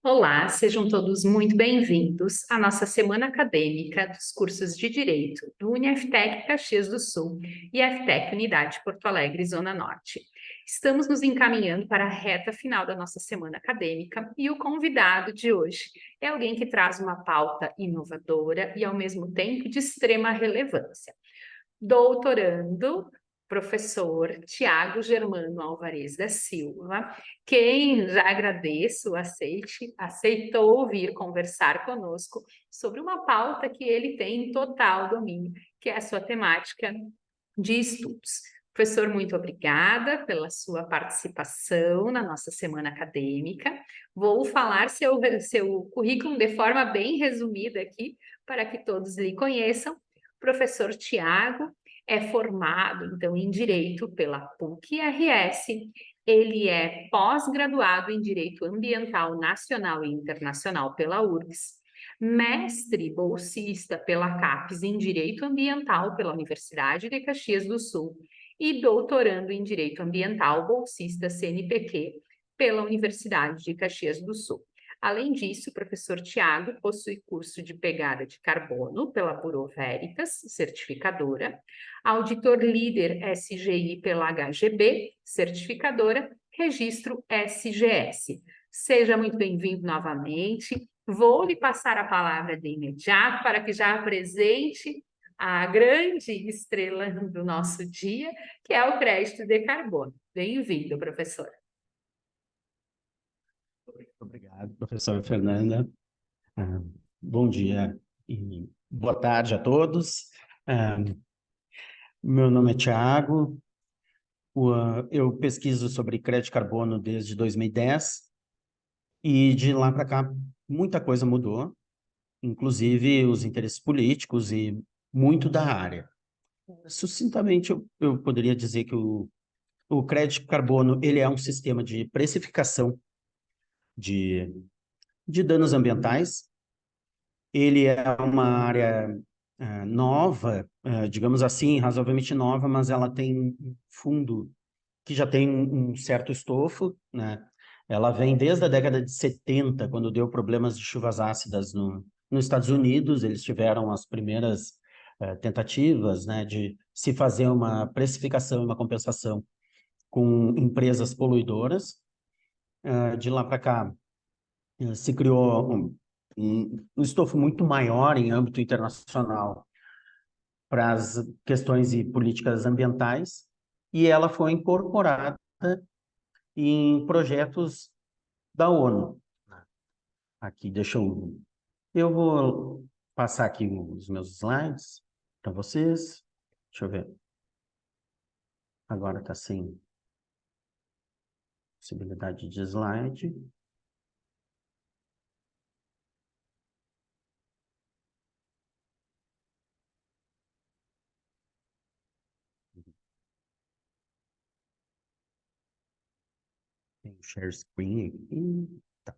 Olá, sejam todos muito bem-vindos à nossa semana acadêmica dos cursos de Direito do UniFTEC Caxias do Sul e FTEC Unidade Porto Alegre, Zona Norte. Estamos nos encaminhando para a reta final da nossa semana acadêmica e o convidado de hoje é alguém que traz uma pauta inovadora e, ao mesmo tempo, de extrema relevância. Doutorando, professor Tiago Germano Alvarez da Silva, quem já agradeço, aceitou vir conversar conosco sobre uma pauta que ele tem em total domínio, que é a sua temática de estudos. Professor, muito obrigada pela sua participação na nossa semana acadêmica. Vou falar seu currículo de forma bem resumida aqui, para que todos lhe conheçam. Professor Tiago é formado, então, em Direito pela PUC-RS. Ele é pós-graduado em Direito Ambiental Nacional e Internacional pela URGS, mestre bolsista pela CAPES em Direito Ambiental pela Universidade de Caxias do Sul e doutorando em Direito Ambiental bolsista CNPq pela Universidade de Caxias do Sul. Além disso, o professor Tiago possui curso de pegada de carbono pela Bureau Veritas, certificadora, auditor líder SGI pela HGB, certificadora, registro SGS. Seja muito bem-vindo novamente. Vou lhe passar a palavra de imediato para que já apresente a grande estrela do nosso dia, que é o crédito de carbono. Bem-vindo, professor. Obrigado, professora Fernanda. Ah, Bom dia e boa tarde a todos. Ah, Meu nome é Tiago. Eu pesquiso sobre crédito de carbono desde 2010 e de lá para cá muita coisa mudou, inclusive os interesses políticos e muito da área. Sucintamente, eu poderia dizer que o crédito de carbono ele é um sistema de precificação de, de danos ambientais. Ele é uma área nova, digamos assim, razoavelmente nova, mas ela tem um fundo que já tem um certo estofo, né? Ela vem desde a década de 70, quando deu problemas de chuvas ácidas nos Estados Unidos. Eles tiveram as primeiras tentativas, né, de se fazer uma precificação e uma compensação com empresas poluidoras. De lá para cá, se criou um estofo muito maior em âmbito internacional para as questões e políticas ambientais, e ela foi incorporada em projetos da ONU. Aqui, eu vou passar aqui os meus slides para vocês. Deixa eu ver. Agora está sem possibilidade de slide. Tem o share screen aqui. Tá.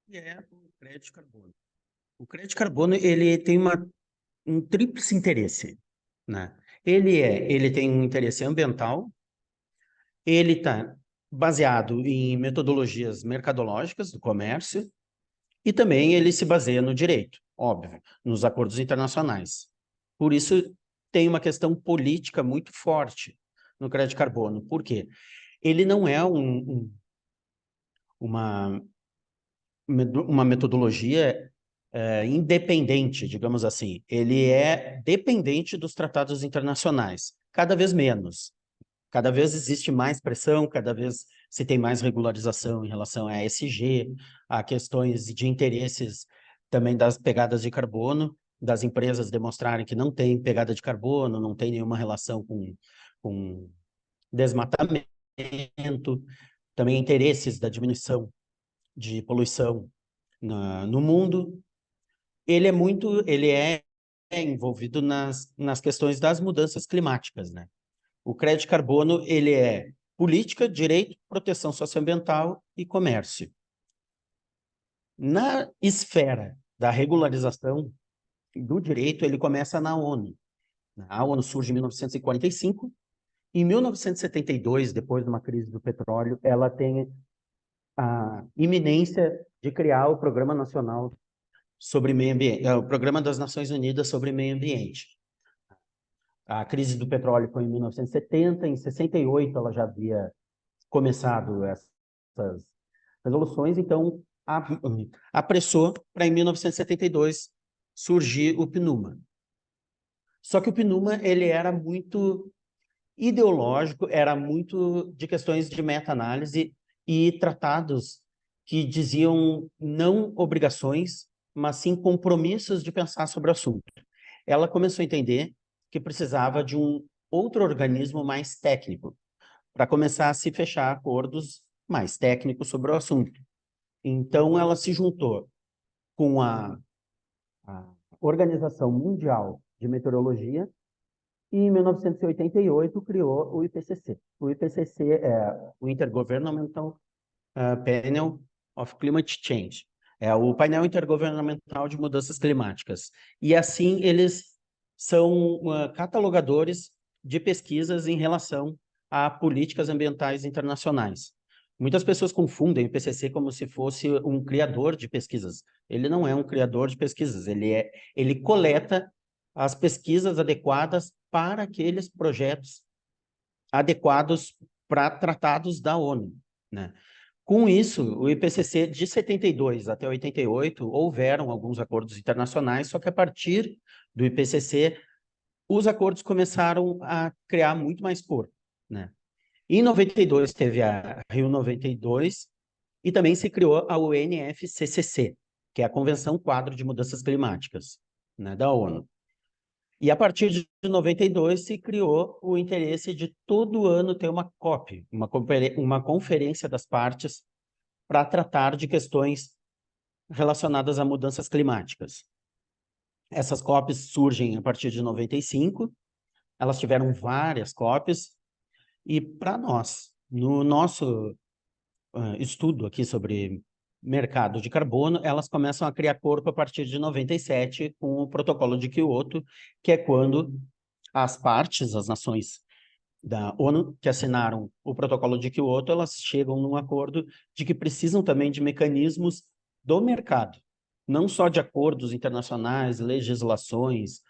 E é o crédito de carbono. O crédito de carbono ele tem um tríplice interesse, né? Ele tem um interesse ambiental, ele está baseado em metodologias mercadológicas do comércio e também ele se baseia no direito, óbvio, nos acordos internacionais. Por isso tem uma questão política muito forte no crédito de carbono. Por quê? Ele não é uma, uma metodologia independente, digamos assim. Ele é dependente dos tratados internacionais, cada vez menos. Cada vez existe mais pressão, cada vez se tem mais regularização em relação a ESG, a questões de interesses também das pegadas de carbono, das empresas demonstrarem que não tem pegada de carbono, não tem nenhuma relação com desmatamento, também interesses da diminuição de poluição no mundo. Ele é envolvido nas questões das mudanças climáticas, né? O crédito de carbono, ele é política, direito, proteção socioambiental e comércio. Na esfera da regularização do direito, ele começa na ONU. A ONU surge em 1945. Em 1972, depois de uma crise do petróleo, ela tem a iminência de criar o Programa Nacional sobre Meio Ambiente, o Programa das Nações Unidas sobre Meio Ambiente. A crise do petróleo foi em 1970, em 68 ela já havia começado essas resoluções, então apressou para em 1972 surgir o PNUMA. Só que o PNUMA ele era muito ideológico, era muito de questões de meta-análise e tratados que diziam não obrigações, mas sim compromissos de pensar sobre o assunto. Ela começou a entender que precisava de um outro organismo mais técnico para começar a se fechar acordos mais técnicos sobre o assunto. Então, ela se juntou com a Organização Mundial de Meteorologia e, em 1988, criou o IPCC. O IPCC é o Intergovernmental Panel of Climate Change. É o painel intergovernamental de mudanças climáticas. E, assim, eles são catalogadores de pesquisas em relação a políticas ambientais internacionais. Muitas pessoas confundem o IPCC como se fosse um criador de pesquisas. Ele não é um criador de pesquisas, ele coleta as pesquisas adequadas para aqueles projetos adequados para tratados da ONU, né? Com isso, o IPCC de 72 até 88 houveram alguns acordos internacionais, só que a partir do IPCC os acordos começaram a criar muito mais corpo, né? Em 92 teve a Rio 92 e também se criou a UNFCCC, que é a Convenção Quadro de Mudanças Climáticas, né, da ONU. E a partir de 92 se criou o interesse de todo ano ter uma COP, uma conferência das partes para tratar de questões relacionadas a mudanças climáticas. Essas COPs surgem a partir de 95, elas tiveram várias COPs, e para nós, no nosso estudo aqui sobre mercado de carbono, elas começam a criar corpo a partir de 97 com o Protocolo de Kyoto, que é quando as partes, as nações da ONU que assinaram o Protocolo de Kyoto, elas chegam num acordo de que precisam também de mecanismos do mercado, não só de acordos internacionais, legislações,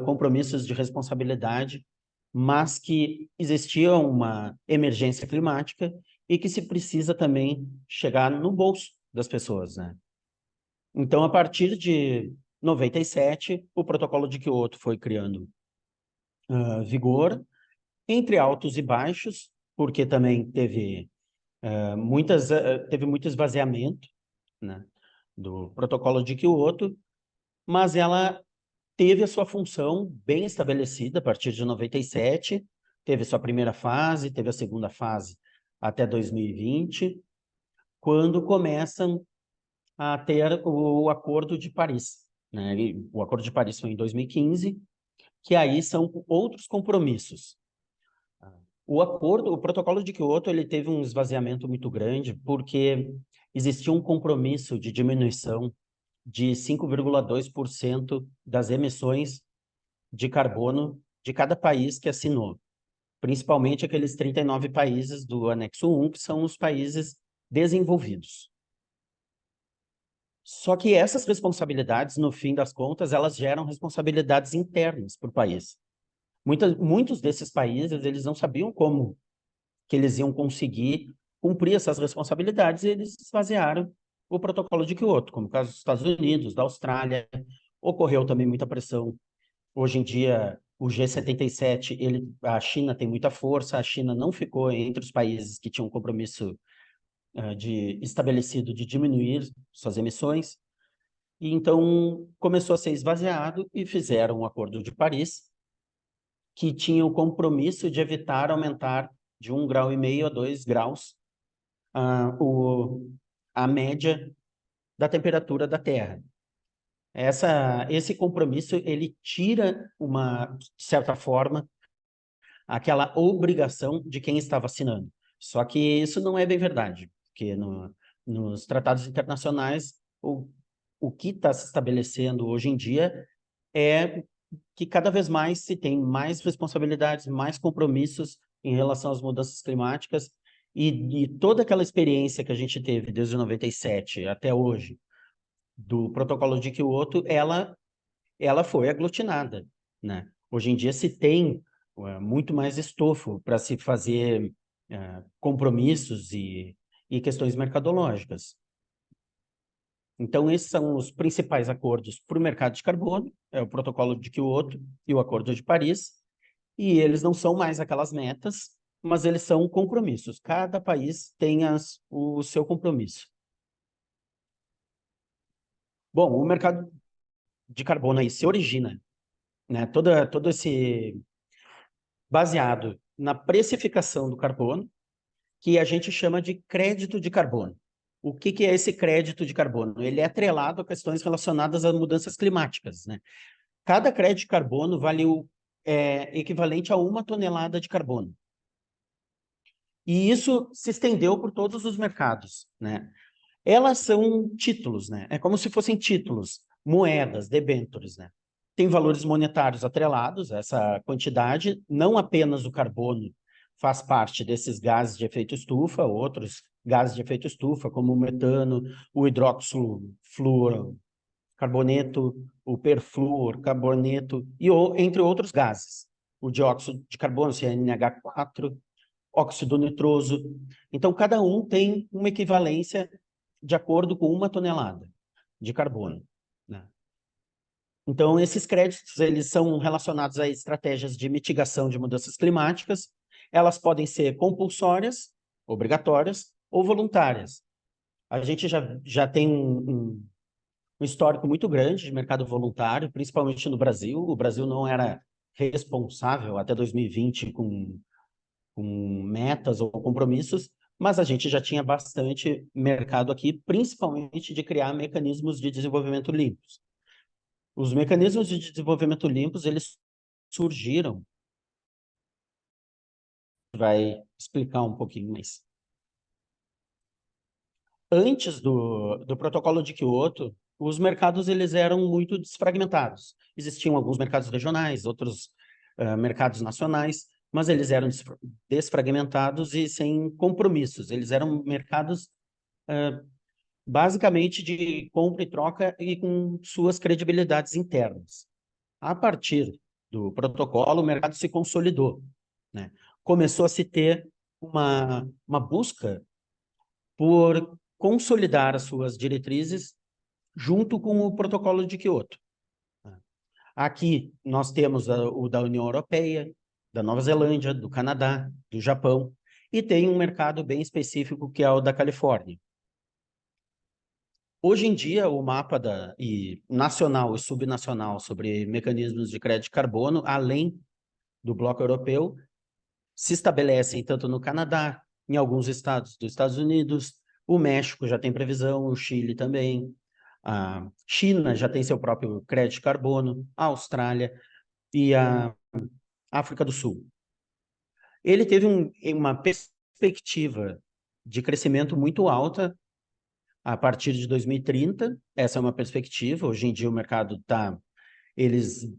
compromissos de responsabilidade, mas que existia uma emergência climática e que se precisa também chegar no bolso das pessoas, né? Então, a partir de 97, o Protocolo de Kyoto foi criando vigor, entre altos e baixos, porque também teve muito esvaziamento, né, do Protocolo de Kyoto, mas ela teve a sua função bem estabelecida a partir de 97, teve sua primeira fase, teve a segunda fase até 2020, quando começam a ter o Acordo de Paris, né? E o Acordo de Paris foi em 2015, que aí são outros compromissos. O protocolo de Kyoto, ele teve um esvaziamento muito grande porque existia um compromisso de diminuição de 5,2% das emissões de carbono de cada país que assinou, principalmente aqueles 39 países do anexo 1, que são os países desenvolvidos. Só que essas responsabilidades, no fim das contas, elas geram responsabilidades internas para o país. Muitos desses países, eles não sabiam como que eles iam conseguir cumprir essas responsabilidades e eles esvaziaram o protocolo de Kyoto, como o caso dos Estados Unidos, da Austrália. Ocorreu também muita pressão. Hoje em dia, o G77, a China tem muita força, a China não ficou entre os países que tinham um compromisso estabelecido de diminuir suas emissões, e então começou a ser esvaziado e fizeram o Acordo de Paris, que tinha o compromisso de evitar aumentar de 1,5 grau a 2 graus a média da temperatura da Terra. Esse compromisso, ele tira de certa forma, aquela obrigação de quem estava assinando. Só que isso não é bem verdade, porque nos tratados internacionais, o que está se estabelecendo hoje em dia é que cada vez mais se tem mais responsabilidades, mais compromissos em relação às mudanças climáticas, e toda aquela experiência que a gente teve desde 97 até hoje, do Protocolo de Kyoto, ela foi aglutinada, né? Hoje em dia se tem muito mais estofo para se fazer compromissos e questões mercadológicas. Então, esses são os principais acordos para o mercado de carbono, é o Protocolo de Kyoto e o Acordo de Paris, e eles não são mais aquelas metas, mas eles são compromissos. Cada país tem o seu compromisso. Bom, o mercado de carbono aí se origina, né, todo esse baseado na precificação do carbono, que a gente chama de crédito de carbono. O que é esse crédito de carbono? Ele é atrelado a questões relacionadas a mudanças climáticas, né? Cada crédito de carbono vale equivalente a 1 tonelada de carbono. E isso se estendeu por todos os mercados, né? Elas são títulos, né? É como se fossem títulos, moedas, debêntures, né? Tem valores monetários atrelados a essa quantidade, não apenas o carbono faz parte desses gases de efeito estufa, outros gases de efeito estufa, como o metano, o hidróxido fluoro, carboneto, o perfluor, carboneto, entre outros gases. O dióxido de carbono, CNH4, óxido nitroso. Então, cada um tem uma equivalência de acordo com 1 tonelada de carbono, né? Então, esses créditos, eles são relacionados a estratégias de mitigação de mudanças climáticas. Elas podem ser compulsórias, obrigatórias, ou voluntárias. A gente já tem um histórico muito grande de mercado voluntário, principalmente no Brasil. O Brasil não era responsável até 2020 com metas ou compromissos, mas a gente já tinha bastante mercado aqui, principalmente de criar mecanismos de desenvolvimento limpos. Os mecanismos de desenvolvimento limpos, eles surgiram, vai explicar um pouquinho mais. Antes do protocolo de Kyoto, os mercados eles eram muito desfragmentados. Existiam alguns mercados regionais, outros mercados nacionais, mas eles eram desfragmentados e sem compromissos. Eles eram mercados basicamente de compra e troca e com suas credibilidades internas. A partir do protocolo, o mercado se consolidou, né? Começou a se ter uma busca por consolidar as suas diretrizes junto com o protocolo de Kyoto. Aqui nós temos o da União Europeia, da Nova Zelândia, do Canadá, do Japão, e tem um mercado bem específico que é o da Califórnia. Hoje em dia, o mapa nacional e subnacional sobre mecanismos de crédito de carbono, além do bloco europeu, se estabelecem tanto no Canadá, em alguns estados dos Estados Unidos, o México já tem previsão, o Chile também, a China já tem seu próprio crédito de carbono, a Austrália e a África do Sul. Ele teve uma perspectiva de crescimento muito alta a partir de 2030, essa é uma perspectiva. Hoje em dia o mercado eles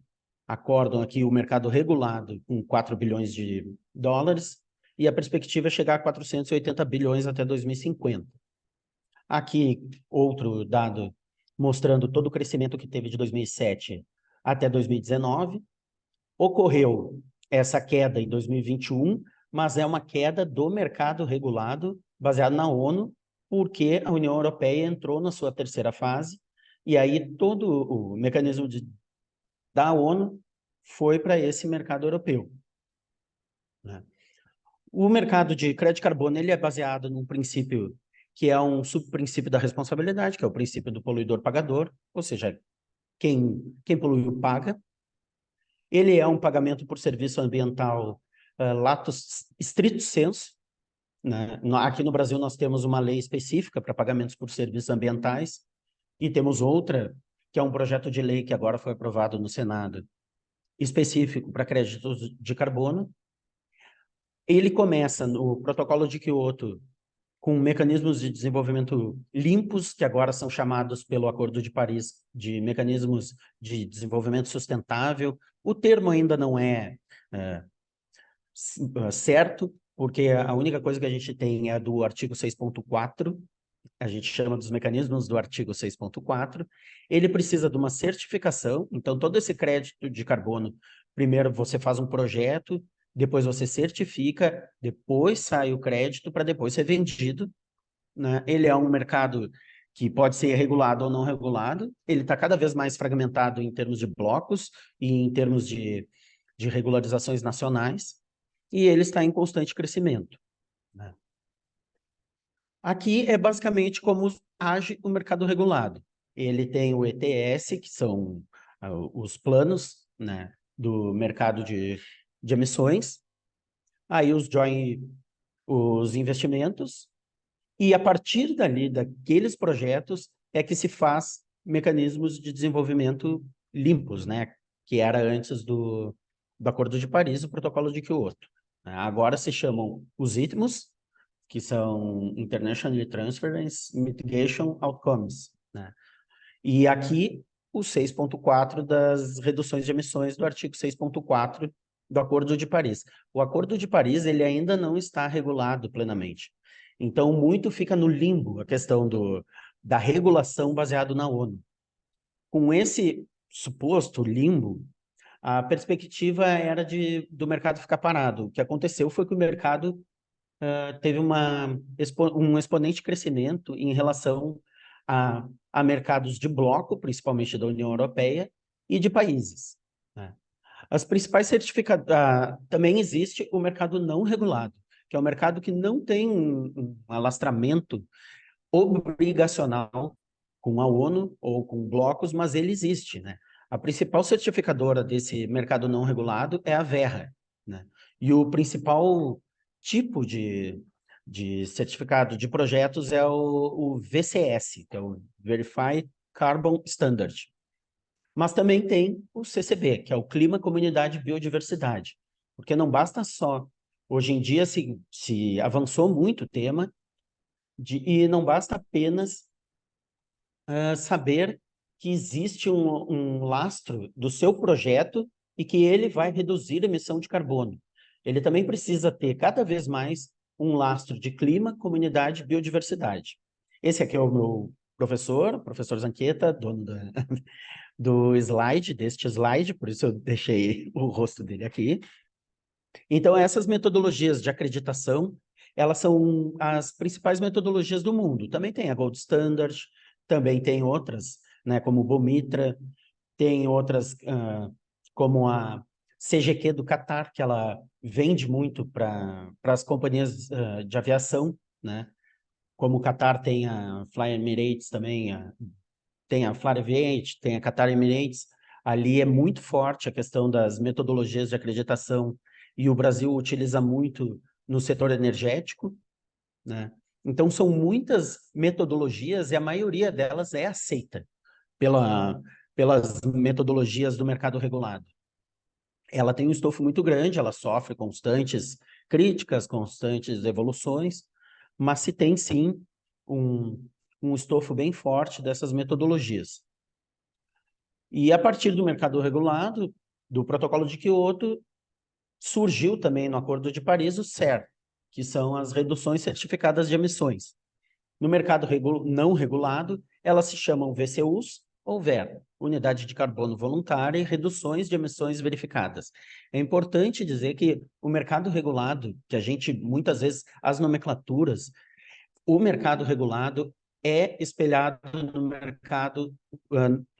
acordam aqui o mercado regulado com 4 bilhões de dólares, e a perspectiva é chegar a 480 bilhões até 2050. Aqui, outro dado mostrando todo o crescimento que teve de 2007 até 2019. Ocorreu essa queda em 2021, mas é uma queda do mercado regulado, baseado na ONU, porque a União Europeia entrou na sua terceira fase, e aí todo o mecanismo da ONU foi para esse mercado europeu, né? O mercado de crédito de carbono ele é baseado num princípio que é um subprincípio da responsabilidade, que é o princípio do poluidor pagador, ou seja, quem poluiu paga. Ele é um pagamento por serviço ambiental lato stricto sensu, né? Aqui no Brasil nós temos uma lei específica para pagamentos por serviços ambientais, e temos outra, que é um projeto de lei que agora foi aprovado no Senado, específico para créditos de carbono. Ele começa no protocolo de Kyoto com mecanismos de desenvolvimento limpos, que agora são chamados pelo Acordo de Paris de mecanismos de desenvolvimento sustentável. O termo ainda não é certo, porque a única coisa que a gente tem é do artigo 6.4, a gente chama dos mecanismos do artigo 6.4. Ele precisa de uma certificação, então todo esse crédito de carbono, primeiro você faz um projeto, depois você certifica, depois sai o crédito para depois ser vendido, né? Ele é um mercado que pode ser regulado ou não regulado, ele está cada vez mais fragmentado em termos de blocos e em termos de regularizações nacionais, e ele está em constante crescimento, né? Aqui é basicamente como age o mercado regulado. Ele tem o ETS, que são os planos, né, do mercado de emissões, aí os investimentos, e a partir dali, daqueles projetos, é que se faz mecanismos de desenvolvimento limpos, né, que era antes do Acordo de Paris, o Protocolo de Kyoto. Agora se chamam os ITMOs, que são International Transference Mitigation Outcomes, né? E aqui o 6.4 das reduções de emissões do artigo 6.4 do Acordo de Paris. O Acordo de Paris ele ainda não está regulado plenamente. Então, muito fica no limbo a questão da regulação baseado na ONU. Com esse suposto limbo, a perspectiva era do mercado ficar parado. O que aconteceu foi que o mercado teve um exponente crescimento em relação a mercados de bloco, principalmente da União Europeia, e de países, né? As principais certificadoras... também existe o mercado não regulado, que é um mercado que não tem um alastramento obrigacional com a ONU ou com blocos, mas ele existe, né? A principal certificadora desse mercado não regulado é a Verra, né? E o principal tipo de certificado de projetos é o VCS, que é o Verified Carbon Standard. Mas também tem o CCB, que é o Clima, Comunidade e Biodiversidade, porque não basta só. Hoje em dia se avançou muito o tema, e não basta apenas saber que existe um lastro do seu projeto e que ele vai reduzir a emissão de carbono. Ele também precisa ter cada vez mais um lastro de clima, comunidade e biodiversidade. Esse aqui é o meu professor Zanqueta, dono deste slide, por isso eu deixei o rosto dele aqui. Então, essas metodologias de acreditação, elas são as principais metodologias do mundo. Também tem a Gold Standard, também tem outras, né, como o Bomitra, tem outras como a CGQ do Qatar, que ela vende muito para as companhias de aviação, né? Como o Qatar tem a Fly Emirates também, tem a Fly Aviate, tem a Qatar Emirates, ali é muito forte a questão das metodologias de acreditação e o Brasil utiliza muito no setor energético, né? Então, são muitas metodologias e a maioria delas é aceita pelas metodologias do mercado regulado. Ela tem um estofo muito grande, ela sofre constantes críticas, constantes evoluções, mas se tem, sim, um estofo bem forte dessas metodologias. E a partir do mercado regulado, do protocolo de Kyoto, surgiu também no Acordo de Paris o CER, que são as reduções certificadas de emissões. No mercado não regulado, elas se chamam VCUs ou VER, Unidade de Carbono Voluntária e Reduções de Emissões Verificadas. É importante dizer que o mercado regulado, que a gente, muitas vezes, as nomenclaturas, o mercado regulado é espelhado no mercado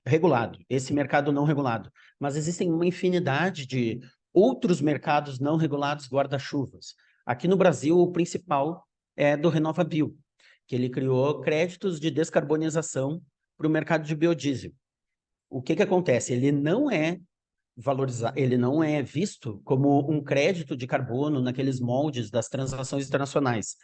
regulado, esse mercado não regulado. Mas existem uma infinidade de outros mercados não regulados guarda-chuvas. Aqui no Brasil, o principal é do RenovaBio, que ele criou créditos de descarbonização para o mercado de biodiesel. O que acontece? Ele não é valorizado, ele não é visto como um crédito de carbono naqueles moldes das transações internacionais,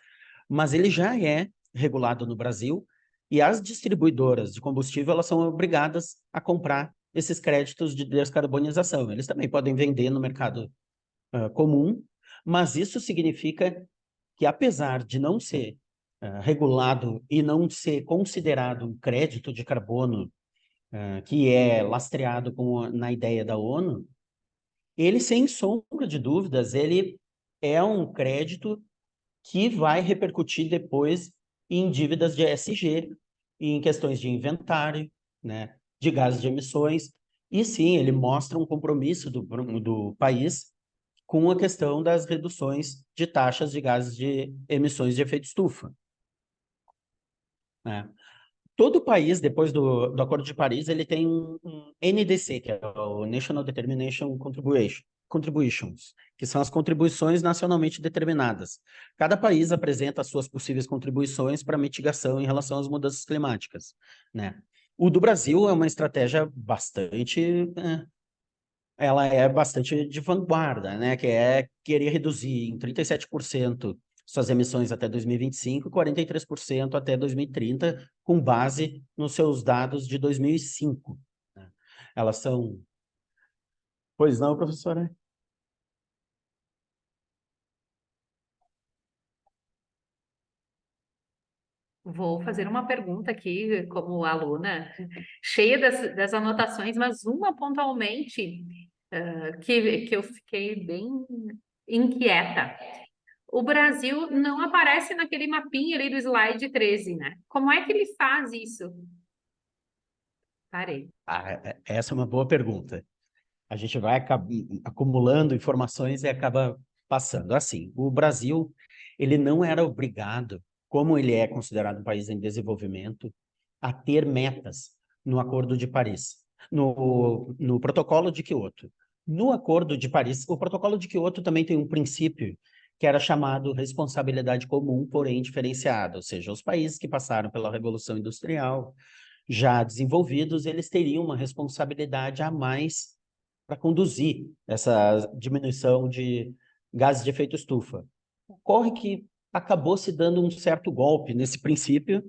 mas ele já é regulado no Brasil e as distribuidoras de combustível elas são obrigadas a comprar esses créditos de descarbonização. Eles também podem vender no mercado comum, mas isso significa que, apesar de não ser regulado e não ser considerado um crédito de carbono que é lastreado na ideia da ONU, ele, sem sombra de dúvidas, ele é um crédito que vai repercutir depois em dívidas de ESG, em questões de inventário, né, de gases de emissões, e sim, ele mostra um compromisso do país com a questão das reduções de taxas de gases de emissões de efeito estufa, né? Todo país, depois do Acordo de Paris, ele tem um NDC, que é o National Determination Contributions, que são as contribuições nacionalmente determinadas. Cada país apresenta as suas possíveis contribuições para mitigação em relação às mudanças climáticas, né? O do Brasil é uma estratégia ela é bastante de vanguarda, né? Que é querer reduzir em 37% suas emissões até 2025 e 43% até 2030, com base nos seus dados de 2005. Né? Elas são... Pois não, professora? Vou fazer uma pergunta aqui, como aluna, cheia das anotações, mas uma pontualmente que eu fiquei bem inquieta. O Brasil não aparece naquele mapinha ali do slide 13, né? Como é que ele faz isso? Parei. Essa é uma boa pergunta. A gente vai acumulando informações e acaba passando. Assim, o Brasil, ele não era obrigado, como ele é considerado um país em desenvolvimento, a ter metas no Acordo de Paris, no Protocolo de Quioto. No Acordo de Paris, o Protocolo de Quioto também tem um princípio que era chamado responsabilidade comum, porém diferenciada, ou seja, os países que passaram pela Revolução Industrial, já desenvolvidos, eles teriam uma responsabilidade a mais para conduzir essa diminuição de gases de efeito estufa. Ocorre que acabou se dando um certo golpe nesse princípio.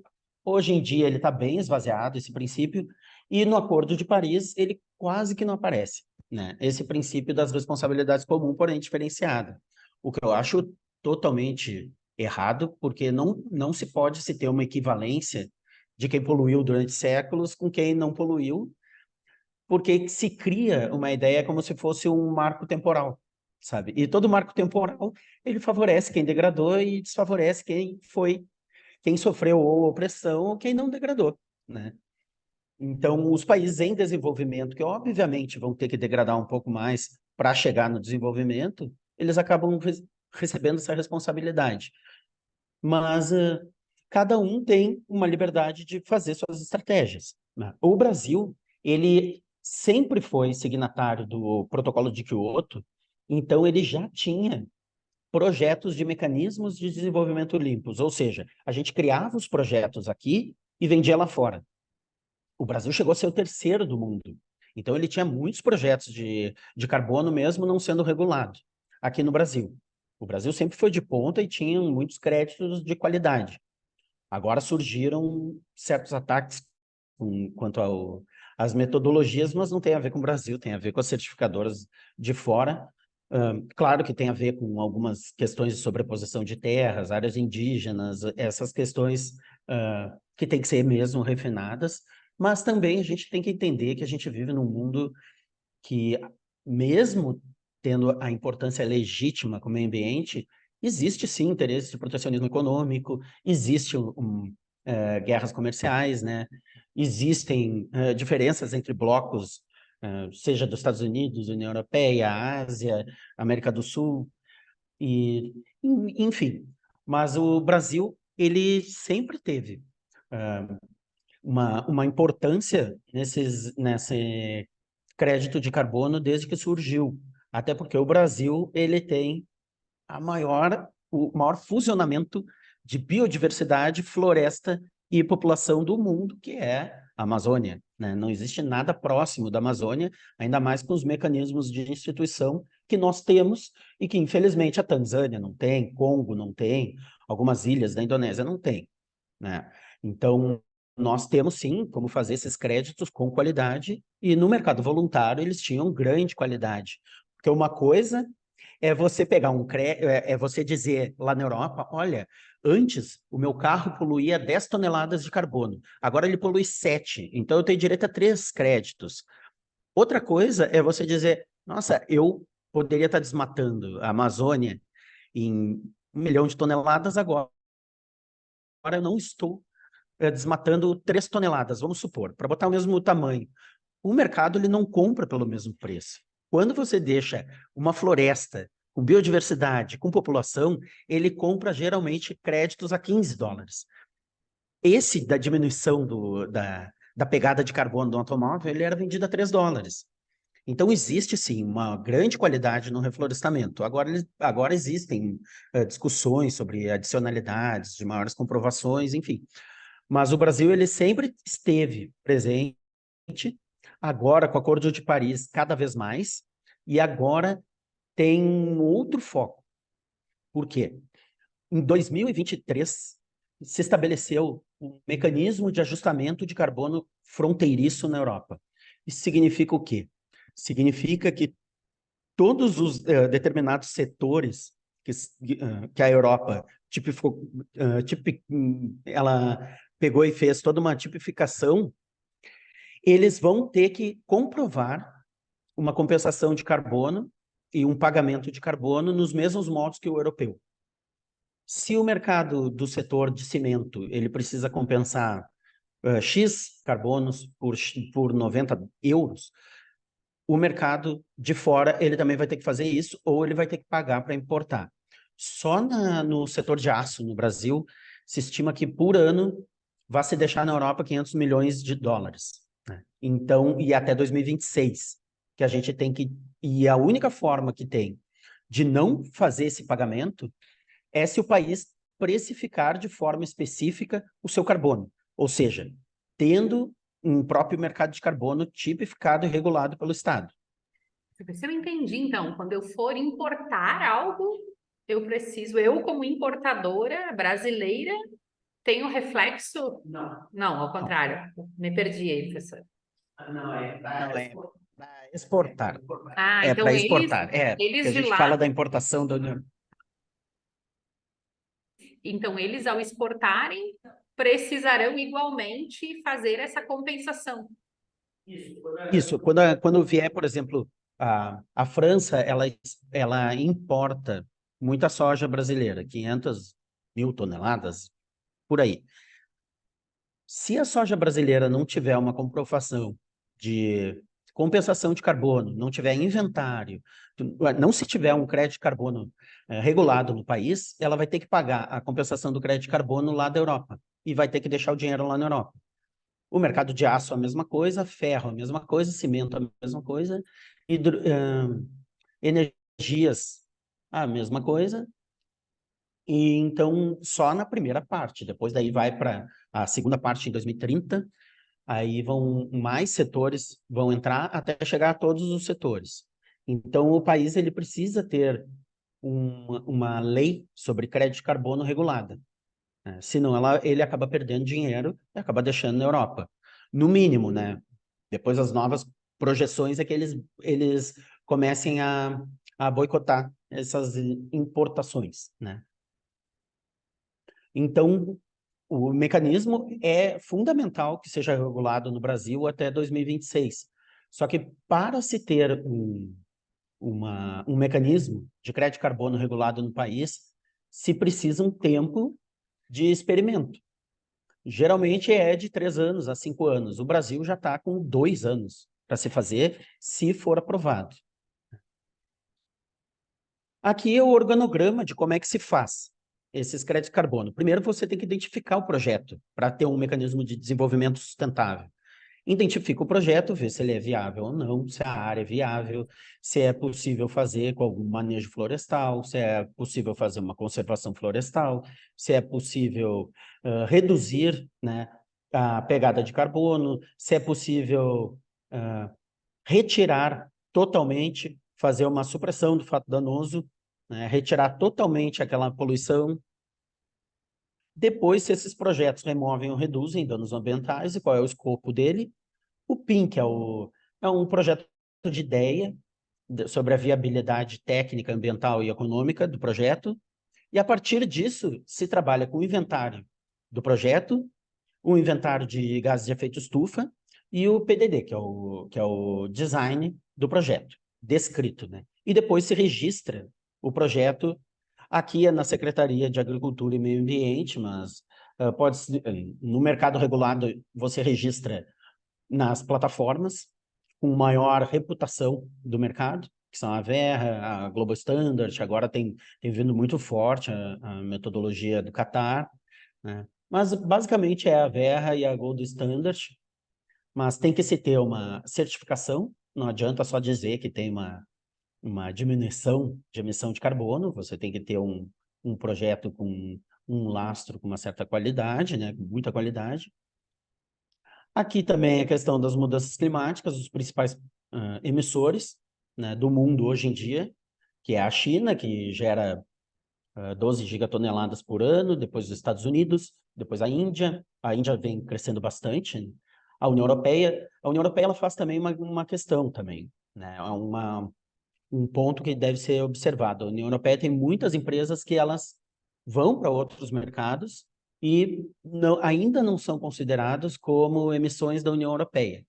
Hoje em dia ele está bem esvaziado, esse princípio, e no Acordo de Paris ele quase que não aparece, né? Esse princípio das responsabilidades comuns, porém diferenciada. O que eu acho totalmente errado, porque não se pode se ter uma equivalência de quem poluiu durante séculos com quem não poluiu, porque se cria uma ideia como se fosse um marco temporal, sabe? E todo marco temporal, ele favorece quem degradou e desfavorece quem sofreu ou opressão ou quem não degradou, né? Então, os países em desenvolvimento, que obviamente vão ter que degradar um pouco mais para chegar no desenvolvimento, eles acabam recebendo essa responsabilidade. Mas cada um tem uma liberdade de fazer suas estratégias, né? O Brasil, ele sempre foi signatário do Protocolo de Quioto, então ele já tinha projetos de mecanismos de desenvolvimento limpos, ou seja, a gente criava os projetos aqui e vendia lá fora. O Brasil chegou a ser o terceiro do mundo, então ele tinha muitos projetos de carbono mesmo não sendo regulado aqui no Brasil. O Brasil sempre foi de ponta e tinha muitos créditos de qualidade. Agora surgiram certos ataques quanto às metodologias, mas não tem a ver com o Brasil, tem a ver com as certificadoras de fora. Claro que tem a ver com algumas questões de sobreposição de terras, áreas indígenas, essas questões que tem que ser mesmo refinadas, mas também a gente tem que entender que a gente vive num mundo que, mesmo tendo a importância legítima com o meio ambiente, existe sim interesse de protecionismo econômico, existe guerras comerciais, né? Existem diferenças entre blocos, seja dos Estados Unidos, União Europeia, Ásia, América do Sul, enfim. Mas o Brasil, ele sempre teve uma importância nesse crédito de carbono desde que surgiu. Até porque o Brasil ele tem o maior fusionamento de biodiversidade, floresta e população do mundo, que é a Amazônia, né? Não existe nada próximo da Amazônia, ainda mais com os mecanismos de instituição que nós temos e que, infelizmente, a Tanzânia não tem, Congo não tem, algumas ilhas da Indonésia não tem, né? Então, nós temos sim como fazer esses créditos com qualidade, e no mercado voluntário eles tinham grande qualidade. Porque uma coisa é você pegar é você dizer lá na Europa, olha, antes o meu carro poluía 10 toneladas de carbono, agora ele polui 7, então eu tenho direito a 3 créditos. Outra coisa é você dizer, nossa, eu poderia estar desmatando a Amazônia em 1 milhão de toneladas, agora eu não estou desmatando 3 toneladas, vamos supor, para botar o mesmo tamanho. O mercado ele não compra pelo mesmo preço. Quando você deixa uma floresta com biodiversidade, com população, ele compra geralmente créditos a $15. Esse da diminuição da pegada de carbono do automóvel, ele era vendido a $3. Então, existe sim uma grande qualidade no reflorestamento. Agora existem discussões sobre adicionalidades, de maiores comprovações, enfim. Mas o Brasil ele sempre esteve presente, agora com o Acordo de Paris cada vez mais, e agora tem um outro foco. Por quê? Em 2023, se estabeleceu um mecanismo de ajustamento de carbono fronteiriço na Europa. Isso significa o quê? Significa que todos os determinados setores que a Europa ela pegou e fez toda uma tipificação, eles vão ter que comprovar uma compensação de carbono e um pagamento de carbono nos mesmos modos que o europeu. Se o mercado do setor de cimento ele precisa compensar X carbonos por 90 euros, o mercado de fora ele também vai ter que fazer isso ou ele vai ter que pagar para importar. Só no setor de aço no Brasil, se estima que por ano vai se deixar na Europa 500 milhões de dólares. Né? Então, e até 2026, que a gente tem que... E a única forma que tem de não fazer esse pagamento é se o país precificar de forma específica o seu carbono. Ou seja, tendo um próprio mercado de carbono tipificado e regulado pelo Estado. Se eu entendi, então, quando eu for importar algo, eu como importadora brasileira, tenho reflexo? Não. Não, ao contrário. Me perdi aí, professor. Não, é para exportar. Ah, É então para exportar. Que eles a de gente lá, fala da importação da União. então eles ao exportarem, precisarão igualmente fazer essa compensação. Isso, quando vier, por exemplo, a França, ela importa muita soja brasileira, 500 mil toneladas, por aí. Se a soja brasileira não tiver uma comprovação de compensação de carbono, não tiver inventário, não se tiver um crédito de carbono regulado no país, ela vai ter que pagar a compensação do crédito de carbono lá da Europa e vai ter que deixar o dinheiro lá na Europa. O mercado de aço a mesma coisa, ferro a mesma coisa, cimento a mesma coisa, energias a mesma coisa, e então só na primeira parte, depois daí vai para a segunda parte em 2030, aí mais setores vão entrar até chegar a todos os setores. Então o país ele precisa ter uma lei sobre crédito de carbono regulada, né? Senão ele acaba perdendo dinheiro e acaba deixando na Europa. No mínimo, né? Depois as novas projeções é que eles comecem a boicotar essas importações, né? Então, o mecanismo é fundamental que seja regulado no Brasil até 2026. Só que para se ter um mecanismo de crédito de carbono regulado no país, se precisa um tempo de experimento. Geralmente é de 3 anos a 5 anos. O Brasil já está com 2 anos para se fazer, se for aprovado. Aqui é o organograma de como é que se faz esses créditos de carbono. Primeiro, você tem que identificar o projeto para ter um mecanismo de desenvolvimento sustentável. Identifica o projeto, vê se ele é viável ou não, se a área é viável, se é possível fazer com algum manejo florestal, se é possível fazer uma conservação florestal, se é possível reduzir, né, a pegada de carbono, se é possível retirar totalmente, fazer uma supressão do fato danoso, né, retirar totalmente aquela poluição. Depois, se esses projetos removem ou reduzem danos ambientais, e qual é o escopo dele? O PIN, que é um projeto de ideia, sobre a viabilidade técnica, ambiental e econômica do projeto, e a partir disso se trabalha com o inventário do projeto, o inventário de gases de efeito estufa e o PDD, que é o design do projeto, descrito, né? E depois se registra o projeto. Aqui é na Secretaria de Agricultura e Meio Ambiente, mas no mercado regulado você registra nas plataformas com maior reputação do mercado, que são a Verra, a Global Standard, agora tem vindo muito forte a metodologia do Qatar, né? Mas basicamente é a Verra e a Gold Standard, mas tem que se ter uma certificação, não adianta só dizer que tem uma diminuição de emissão de carbono, você tem que ter um projeto com um lastro com uma certa qualidade, né, com muita qualidade. Aqui também a questão das mudanças climáticas, os principais emissores, né, do mundo hoje em dia, que é a China, que gera 12 gigatoneladas por ano, depois os Estados Unidos, depois a Índia vem crescendo bastante, a União Europeia ela faz também uma questão também, né, um ponto que deve ser observado. A União Europeia tem muitas empresas que elas vão para outros mercados e ainda não são considerados como emissões da União Europeia.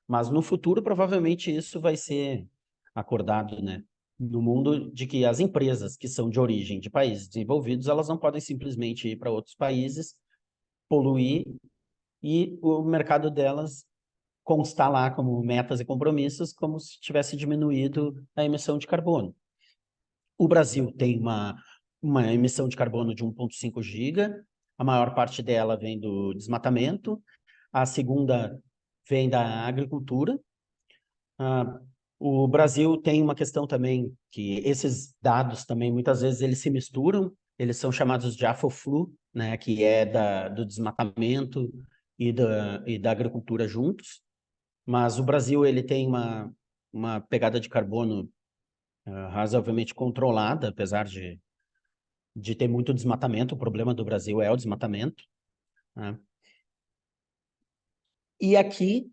Mas no futuro, provavelmente, isso vai ser acordado, né? No mundo de que as empresas que são de origem de países desenvolvidos, elas não podem simplesmente ir para outros países, poluir e o mercado delas constar lá como metas e compromissos, como se tivesse diminuído a emissão de carbono. O Brasil tem uma emissão de carbono de 1,5 giga, a maior parte dela vem do desmatamento, a segunda vem da agricultura. O Brasil tem uma questão também, que esses dados também, muitas vezes, eles se misturam, eles são chamados de AFOFLU, né, que é do desmatamento e da agricultura juntos, mas o Brasil ele tem uma pegada de carbono razoavelmente controlada, apesar de ter muito desmatamento. O problema do Brasil é o desmatamento, né? E aqui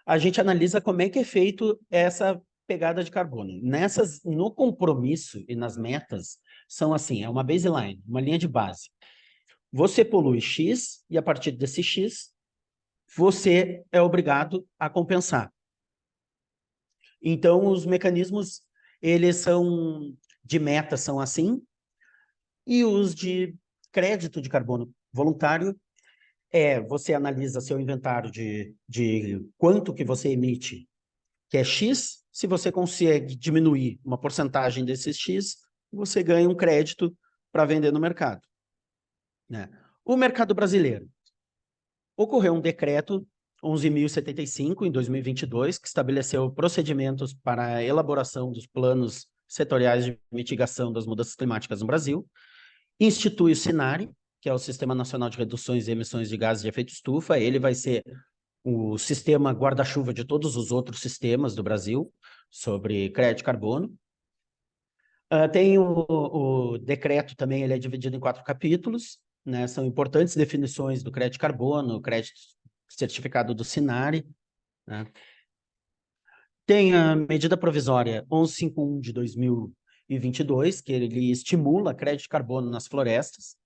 a gente analisa como é que é feito essa pegada de carbono. No compromisso e nas metas, são assim, é uma baseline, uma linha de base. Você polui X e a partir desse X, você é obrigado a compensar. Então, os mecanismos, eles são de meta, são assim, e os de crédito de carbono voluntário você analisa seu inventário de quanto que você emite, que é X, se você consegue diminuir uma porcentagem desses X, você ganha um crédito para vender no mercado, né? O mercado brasileiro. Ocorreu um decreto 11.075, em 2022, que estabeleceu procedimentos para a elaboração dos planos setoriais de mitigação das mudanças climáticas no Brasil, institui o SINARE, que é o Sistema Nacional de Reduções e Emissões de Gases de Efeito Estufa. Ele vai ser o sistema guarda-chuva de todos os outros sistemas do Brasil sobre crédito de carbono. Tem o decreto também, ele é dividido em 4 capítulos, né? São importantes definições do crédito de carbono, o crédito certificado do SINARE, né? Tem a medida provisória 1151 de 2022, que ele estimula crédito de carbono nas florestas,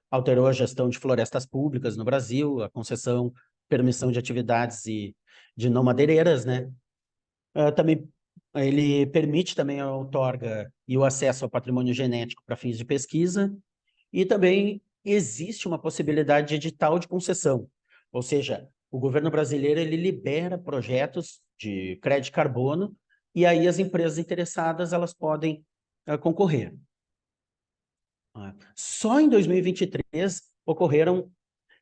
alterou a gestão de florestas públicas no Brasil, a concessão, permissão de atividades de não madeireiras, né? Também ele permite também a outorga e o acesso ao patrimônio genético para fins de pesquisa, e também existe uma possibilidade de edital de concessão, ou seja, o governo brasileiro ele libera projetos de crédito de carbono e aí as empresas interessadas elas podem concorrer. Só em 2023 ocorreram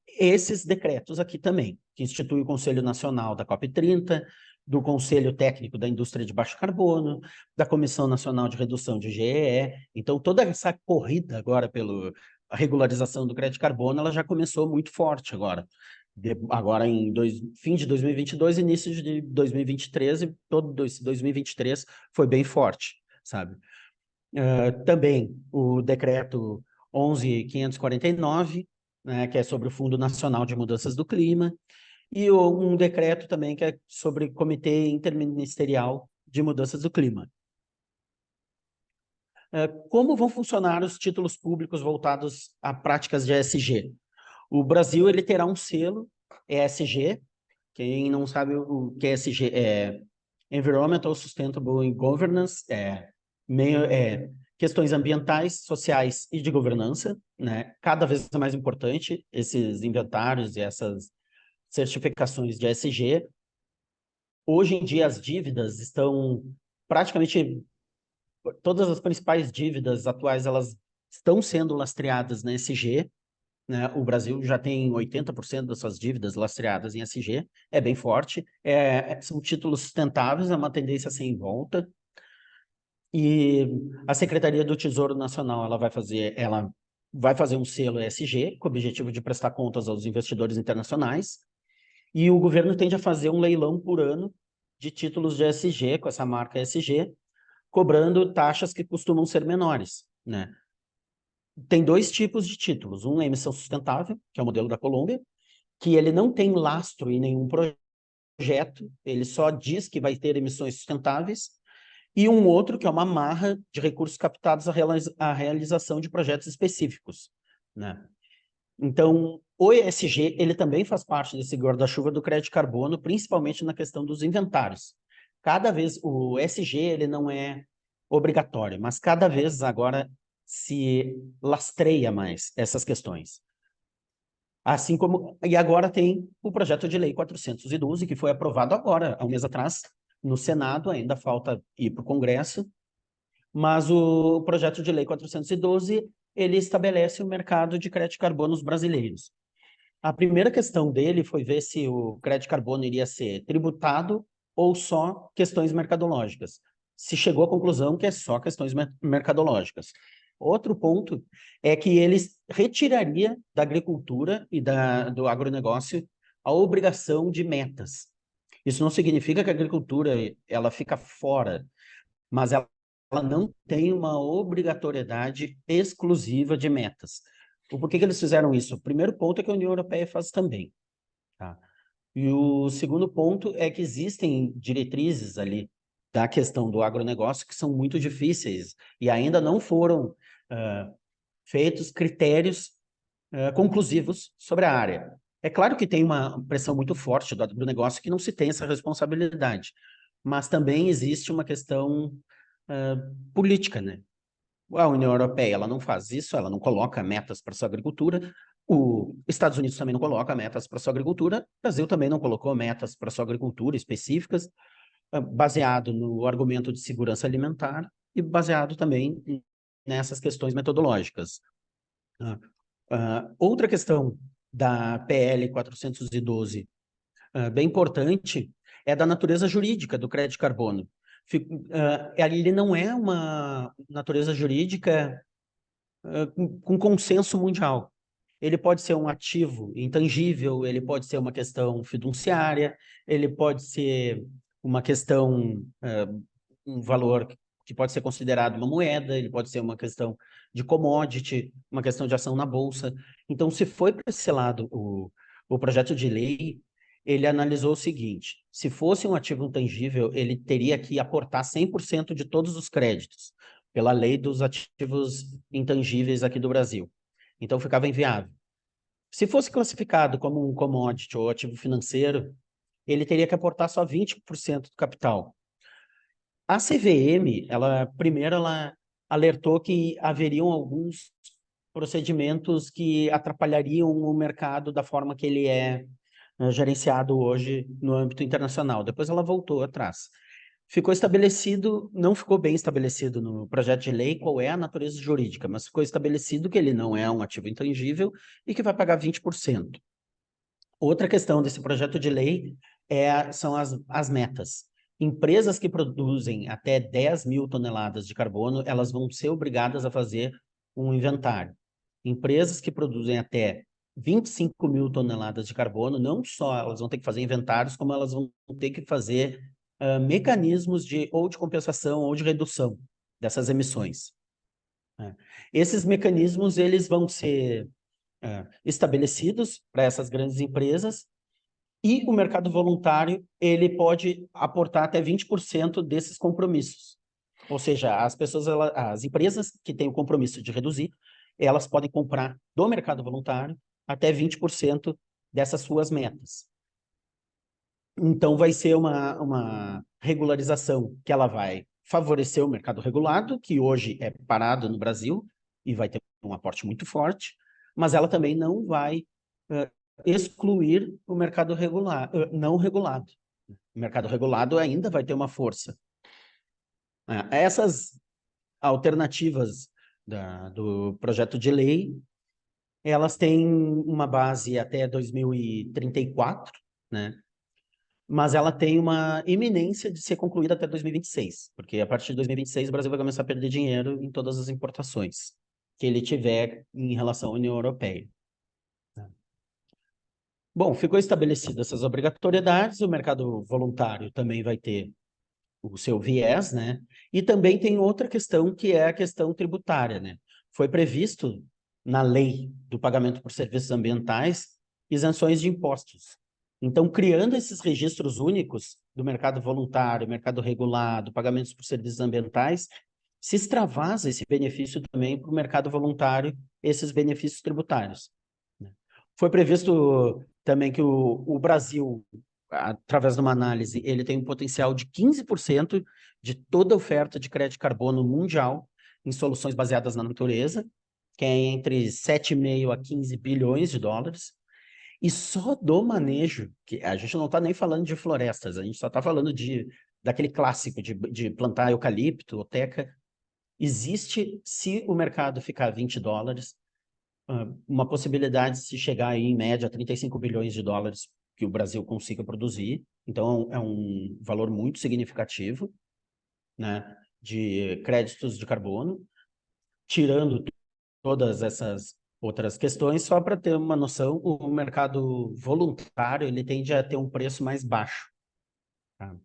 esses decretos aqui também, que institui o Conselho Nacional da COP30, do Conselho Técnico da Indústria de Baixo Carbono, da Comissão Nacional de Redução de GEE. Então, toda essa corrida agora pela regularização do crédito de carbono, ela já começou muito forte agora. Agora em fim de 2022, início de 2023, e todo esse 2023 foi bem forte, sabe? Também o decreto 11.549, né, que é sobre o Fundo Nacional de Mudanças do Clima, e um decreto também que é sobre o Comitê Interministerial de Mudanças do Clima. Como vão funcionar os títulos públicos voltados a práticas de ESG? O Brasil ele terá um selo ESG. Quem não sabe o que é ESG é Environmental Sustainable Governance, questões ambientais, sociais e de governança, né? Cada vez é mais importante esses inventários e essas certificações de ESG. Hoje em dia as dívidas estão praticamente todas as principais dívidas atuais elas estão sendo lastreadas na ESG, né? O Brasil já tem 80% das suas dívidas lastreadas em ESG, é bem forte, são títulos sustentáveis, é uma tendência sem volta, e a Secretaria do Tesouro Nacional ela vai fazer um selo ESG com o objetivo de prestar contas aos investidores internacionais, e o governo tende a fazer um leilão por ano de títulos de ESG, com essa marca ESG, cobrando taxas que costumam ser menores, né? Tem dois tipos de títulos. Um é emissão sustentável, que é o modelo da Colômbia, que ele não tem lastro em nenhum projeto, ele só diz que vai ter emissões sustentáveis, e um outro que é uma amarra de recursos captados à realização de projetos específicos, né? Então, o ESG, ele também faz parte desse guarda-chuva do crédito carbono, principalmente na questão dos inventários. Cada vez, o ESG, ele não é obrigatório, mas cada vez agora se lastreia mais essas questões. Assim como, e agora tem o projeto de lei 412, que foi aprovado agora, há um mês atrás, no Senado, ainda falta ir para o Congresso, mas o projeto de lei 412, ele estabelece o mercado de crédito de carbonos brasileiros. A primeira questão dele foi ver se o crédito de carbono iria ser tributado ou só questões mercadológicas. Se chegou à conclusão que é só questões mercadológicas. Outro ponto é que eles retiraria da agricultura e do agronegócio a obrigação de metas. Isso não significa que a agricultura ela fica fora, mas ela não tem uma obrigatoriedade exclusiva de metas. Por que eles fizeram isso? O primeiro ponto é que a União Europeia faz também, tá? E o segundo ponto é que existem diretrizes ali da questão do agronegócio que são muito difíceis e ainda não foram feitos critérios conclusivos sobre a área. É claro que tem uma pressão muito forte do agronegócio que não se tem essa responsabilidade, mas também existe uma questão política, né? A União Europeia, ela não faz isso, ela não coloca metas para sua agricultura, os Estados Unidos também não coloca metas para sua agricultura, o Brasil também não colocou metas para sua agricultura específicas, baseado no argumento de segurança alimentar e baseado também nessas questões metodológicas. Outra questão da PL 412, bem importante, é da natureza jurídica do crédito de carbono. Ele não é uma natureza jurídica com consenso mundial. Ele pode ser um ativo intangível, ele pode ser uma questão fiduciária, ele pode ser uma questão, um valor que pode ser considerado uma moeda, ele pode ser uma questão de commodity, uma questão de ação na bolsa. Então, se foi para esse lado o projeto de lei, ele analisou o seguinte: se fosse um ativo intangível, ele teria que aportar 100% de todos os créditos, pela lei dos ativos intangíveis aqui do Brasil. Então, ficava inviável. Se fosse classificado como um commodity ou ativo financeiro, ele teria que aportar só 20% do capital. A CVM, primeiro ela alertou que haveriam alguns procedimentos que atrapalhariam o mercado da forma que ele é gerenciado hoje no âmbito internacional. Depois ela voltou atrás. Ficou estabelecido, não ficou bem estabelecido no projeto de lei qual é a natureza jurídica, mas ficou estabelecido que ele não é um ativo intangível e que vai pagar 20%. Outra questão desse projeto de lei são as metas. Empresas que produzem até 10 mil toneladas de carbono, elas vão ser obrigadas a fazer um inventário. Empresas que produzem até 25 mil toneladas de carbono, não só elas vão ter que fazer inventários, como elas vão ter que fazer mecanismos ou de compensação ou de redução dessas emissões. Esses mecanismos eles vão ser estabelecidos para essas grandes empresas e o mercado voluntário ele pode aportar até 20% desses compromissos. Ou seja, as empresas que têm o compromisso de reduzir, elas podem comprar do mercado voluntário até 20% dessas suas metas. Então, vai ser uma regularização que ela vai favorecer o mercado regulado, que hoje é parado no Brasil e vai ter um aporte muito forte, mas ela também não vai excluir o mercado não regulado. O mercado regulado ainda vai ter uma força. Essas alternativas do projeto de lei, elas têm uma base até 2034, né? Mas ela tem uma iminência de ser concluída até 2026, porque a partir de 2026 o Brasil vai começar a perder dinheiro em todas as importações que ele tiver em relação à União Europeia. Bom, ficou estabelecidas essas obrigatoriedades, o mercado voluntário também vai ter o seu viés, né? E também tem outra questão que é a questão tributária, né? Foi previsto na lei do pagamento por serviços ambientais isenções de impostos. Então, criando esses registros únicos do mercado voluntário, mercado regulado, pagamentos por serviços ambientais, se extravasa esse benefício também para o mercado voluntário, esses benefícios tributários, né? Foi previsto também que o Brasil, através de uma análise, ele tem um potencial de 15% de toda a oferta de crédito de carbono mundial em soluções baseadas na natureza, que é entre 7,5 a 15 bilhões de dólares, e só do manejo, que a gente não está nem falando de florestas, a gente só está falando daquele clássico de plantar eucalipto ou teca. Existe, se o mercado ficar a 20 dólares, uma possibilidade de se chegar aí, em média, a 35 bilhões de dólares que o Brasil consiga produzir. Então, é um valor muito significativo, né, de créditos de carbono, tirando todas essas outras questões, só para ter uma noção, o mercado voluntário ele tende a ter um preço mais baixo. Tá?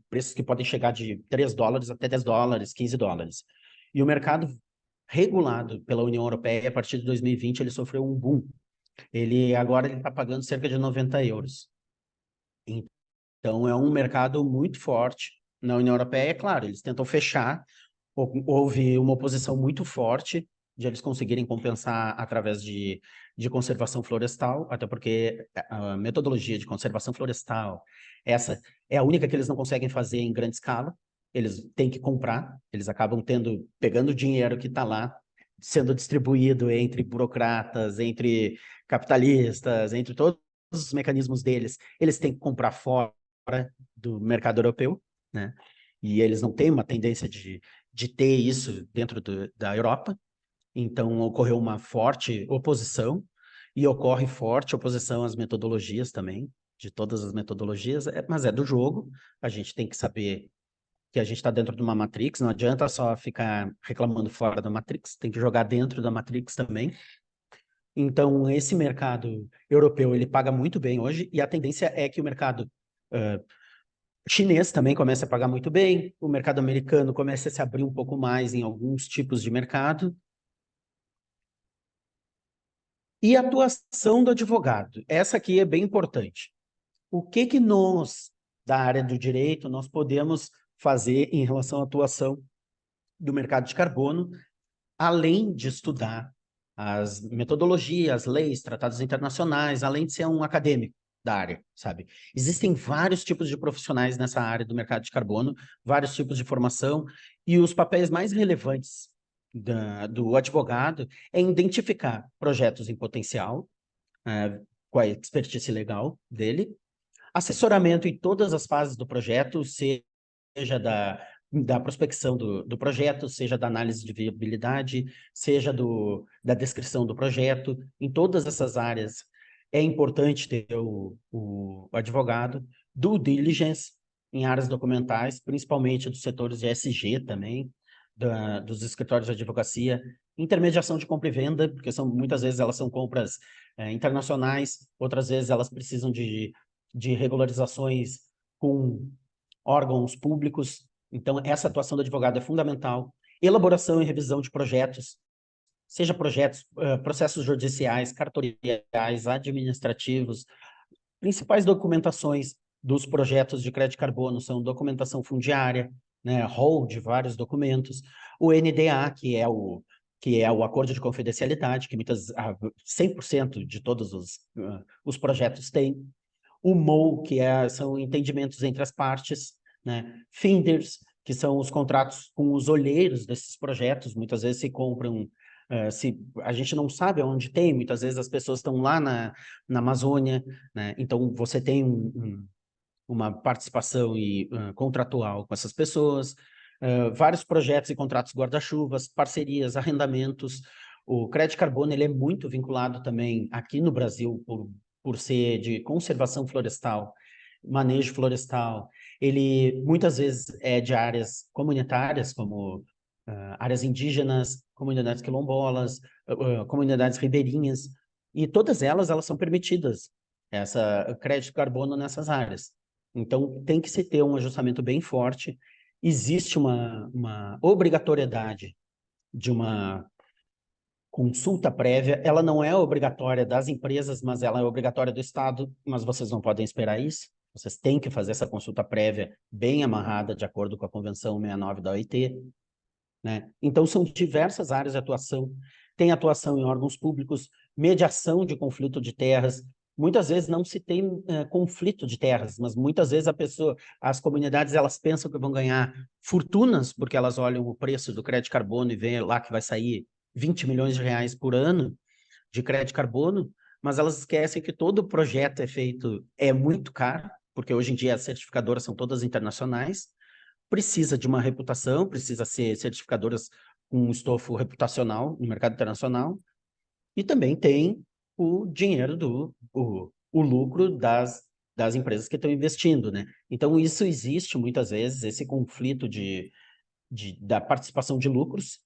Preços que podem chegar de 3 dólares até 10 dólares, 15 dólares. E o mercado regulado pela União Europeia, a partir de 2020, ele sofreu um boom. Agora ele está pagando cerca de 90 euros. Então, é um mercado muito forte na União Europeia. É claro, eles tentam fechar, houve uma oposição muito forte de eles conseguirem compensar através de conservação florestal, até porque a metodologia de conservação florestal, essa é a única que eles não conseguem fazer em grande escala. Eles têm que comprar, eles acabam pegando o dinheiro que está lá, sendo distribuído entre burocratas, entre capitalistas, entre todos os mecanismos deles, eles têm que comprar fora do mercado europeu, né? E eles não têm uma tendência de ter isso dentro da Europa. Então, ocorreu uma forte oposição e ocorre forte oposição às metodologias também, de todas as metodologias, mas é do jogo, a gente tem que saber que a gente está dentro de uma Matrix, não adianta só ficar reclamando fora da Matrix, tem que jogar dentro da Matrix também. Então, esse mercado europeu, ele paga muito bem hoje, e a tendência é que o mercado chinês também comece a pagar muito bem, o mercado americano comece a se abrir um pouco mais em alguns tipos de mercado. E a atuação do advogado, essa aqui é bem importante. O que nós, da área do direito, nós podemos fazer em relação à atuação do mercado de carbono, além de estudar as metodologias, leis, tratados internacionais, além de ser um acadêmico da área, sabe? Existem vários tipos de profissionais nessa área do mercado de carbono, vários tipos de formação, e os papéis mais relevantes do advogado é identificar projetos em potencial, com a expertise legal dele, assessoramento em todas as fases do projeto, seja da prospecção do projeto, seja da análise de viabilidade, seja da descrição do projeto. Em todas essas áreas é importante ter o advogado, due diligence em áreas documentais, principalmente dos setores de ESG também, dos escritórios de advocacia, intermediação de compra e venda, porque muitas vezes elas são compras internacionais, outras vezes elas precisam de regularizações com órgãos públicos. Então, essa atuação do advogado é fundamental. Elaboração e revisão de projetos, seja projetos, processos judiciais, cartoriais, administrativos. Principais documentações dos projetos de crédito de carbono são documentação fundiária, né, rol de vários documentos, o NDA, que é o acordo de confidencialidade, que 100% de todos os projetos têm, o MOU, são entendimentos entre as partes, né, FINDERS, que são os contratos com os olheiros desses projetos, muitas vezes se compram, a gente não sabe onde tem, muitas vezes as pessoas estão lá na Amazônia, né, então você tem uma participação contratual com essas pessoas, vários projetos e contratos guarda-chuvas, parcerias, arrendamentos. O crédito carbono ele é muito vinculado também aqui no Brasil por ser de conservação florestal, manejo florestal. Ele muitas vezes é de áreas comunitárias, como áreas indígenas, comunidades quilombolas, comunidades ribeirinhas, e todas elas são permitidas, essa crédito carbono nessas áreas. Então, tem que se ter um ajustamento bem forte. Existe uma obrigatoriedade de uma consulta prévia. Ela não é obrigatória das empresas, mas ela é obrigatória do Estado, mas vocês não podem esperar isso. Vocês têm que fazer essa consulta prévia bem amarrada, de acordo com a Convenção 69 da OIT, né? Então, são diversas áreas de atuação. Tem atuação em órgãos públicos, mediação de conflito de terras. Muitas vezes não se tem conflito de terras, mas muitas vezes as comunidades, elas pensam que vão ganhar fortunas, porque elas olham o preço do crédito carbono e veem lá que vai sair 20 milhões de reais por ano de crédito carbono, mas elas esquecem que todo o projeto é muito caro, porque hoje em dia as certificadoras são todas internacionais, precisa de uma reputação, precisa ser certificadoras com um estofo reputacional no mercado internacional, e também tem o dinheiro o lucro das empresas que estão investindo, né? Então, isso existe muitas vezes, esse conflito da participação de lucros.